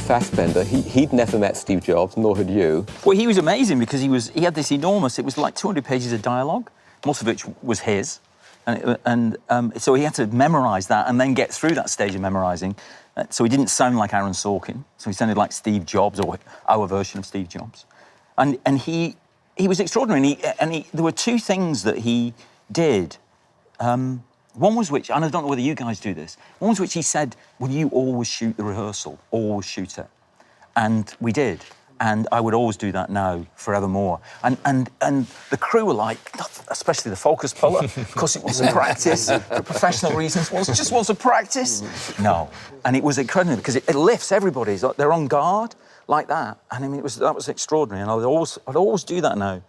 Fassbender, he'd never met Steve Jobs, nor had you. Well, he was amazing because he had this enormous, it was like 200 pages of dialogue, most of which was his. And so he had to memorise that and then get through that stage of memorising. So he didn't sound like Aaron Sorkin. So he sounded like Steve Jobs, or our version of Steve Jobs. And he was extraordinary. There were two things that he did. One was which, and I don't know whether you guys do this, one was which he said, will you always shoot the rehearsal, always shoot it? And we did. And I would always do that now, forevermore. And the crew were like, especially the focus puller, because it wasn't practice, for professional reasons, it just wasn't practice. No. And it was incredible, because it lifts everybody. It's like they're on guard like that. And I mean, that was extraordinary. And I'd always do that now.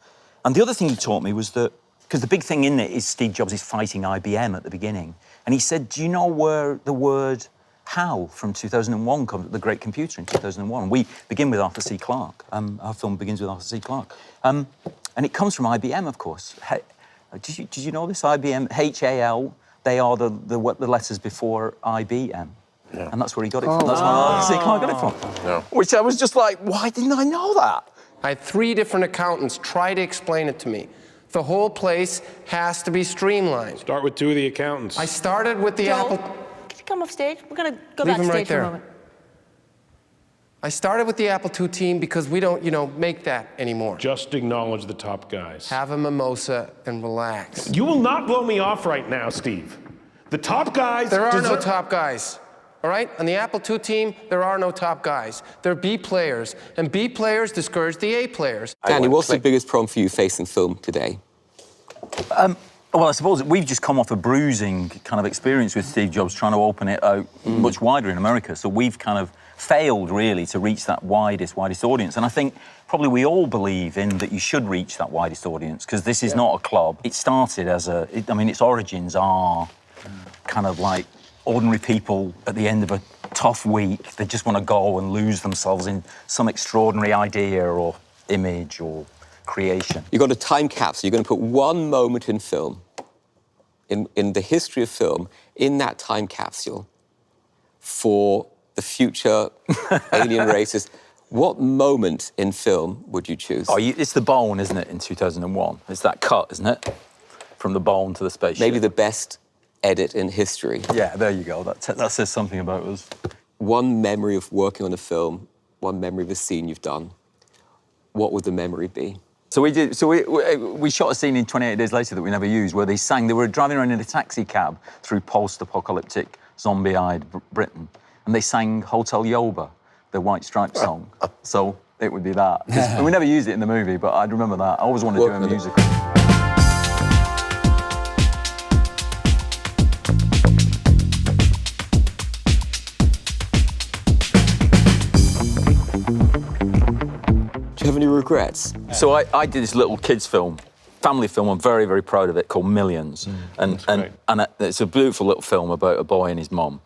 And the other thing he taught me was that, because the big thing in it is Steve Jobs is fighting IBM at the beginning. And he said, do you know where the word HAL from 2001 comes, the great computer in 2001? We begin with Arthur C. Clarke. Our film begins with Arthur C. Clarke. And it comes from IBM, of course. Did you know this? IBM, HAL, they are the letters before IBM. Yeah. And that's where he got it from. That's where Arthur C. Clarke got it from. Yeah. Which I was just like, why didn't I know that? I had 3 different accountants try to explain it to me. The whole place has to be streamlined. Start with 2 of the accountants. I started with the Apple... Can you come off stage? We're going to go backstage for a moment. I started with the Apple II team because we don't, make that anymore. Just acknowledge the top guys. Have a mimosa and relax. You will not blow me off right now, Steve. The top guys... There are no top guys, all right? On the Apple II team, there are no top guys. They're B players, and B players discourage the A players. Danny, what's the biggest problem for you facing film today? Well, I suppose we've just come off a bruising kind of experience with Steve Jobs trying to open it out much wider in America. So we've kind of failed, really, to reach that widest audience. And I think probably we all believe in that you should reach that widest audience, because this is not a club. It started as its origins are kind of like ordinary people at the end of a tough week. They just want to go and lose themselves in some extraordinary idea or image or creation. You've got a time capsule. You're going to put one moment in film, in the history of film, in that time capsule for the future alien races. What moment in film would you choose? Oh, it's the bone, isn't it, in 2001? It's that cut, isn't it? From the bone to the spaceship. Maybe the best edit in history. Yeah, there you go. That says something about us. One memory of working on a film, one memory of a scene you've done, what would the memory be? So we shot a scene in 28 Days Later that we never used, where they were driving around in a taxi cab through post-apocalyptic, zombie-eyed Britain, and they sang Hotel Yoba, the White Stripes song. So it would be that. And we never used it in the movie, but I'd remember that. I always wanted to do a musical. Do you have any regrets? So I did this little kids film, family film. I'm very, very proud of it, called Millions. And it's a beautiful little film about a boy and his mum.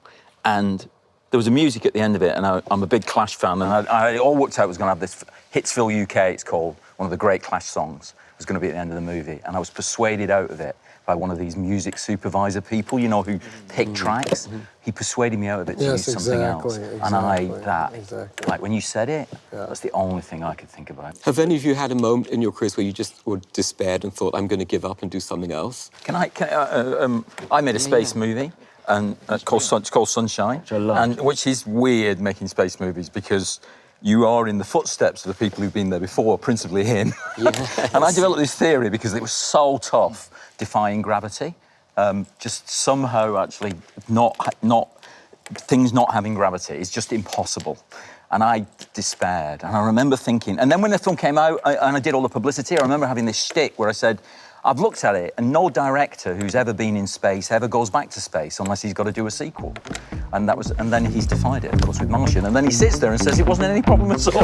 And there was a music at the end of it, and I'm a big Clash fan, and I all worked out it was going to have this Hitsville UK, it's called, one of the great Clash songs, was going to be at the end of the movie. And I was persuaded out of it by one of these music supervisor people, who pick tracks. He persuaded me out of it to use something else. And like when you said it, that's the only thing I could think about. Have any of you had a moment in your careers where you just were despaired and thought, I'm going to give up and do something else? I made a space movie, and it's called Sunshine, which is weird, making space movies, because you are in the footsteps of the people who've been there before, principally him. Yes. And I developed this theory because it was so tough defying gravity. Just somehow actually things not having gravity is just impossible. And I despaired. And I remember thinking, and then when the film came out and I did all the publicity, I remember having this shtick where I said, I've looked at it, and no director who's ever been in space ever goes back to space unless he's got to do a sequel. And then he's defied it, of course, with Martian. And then he sits there and says it wasn't any problem at all.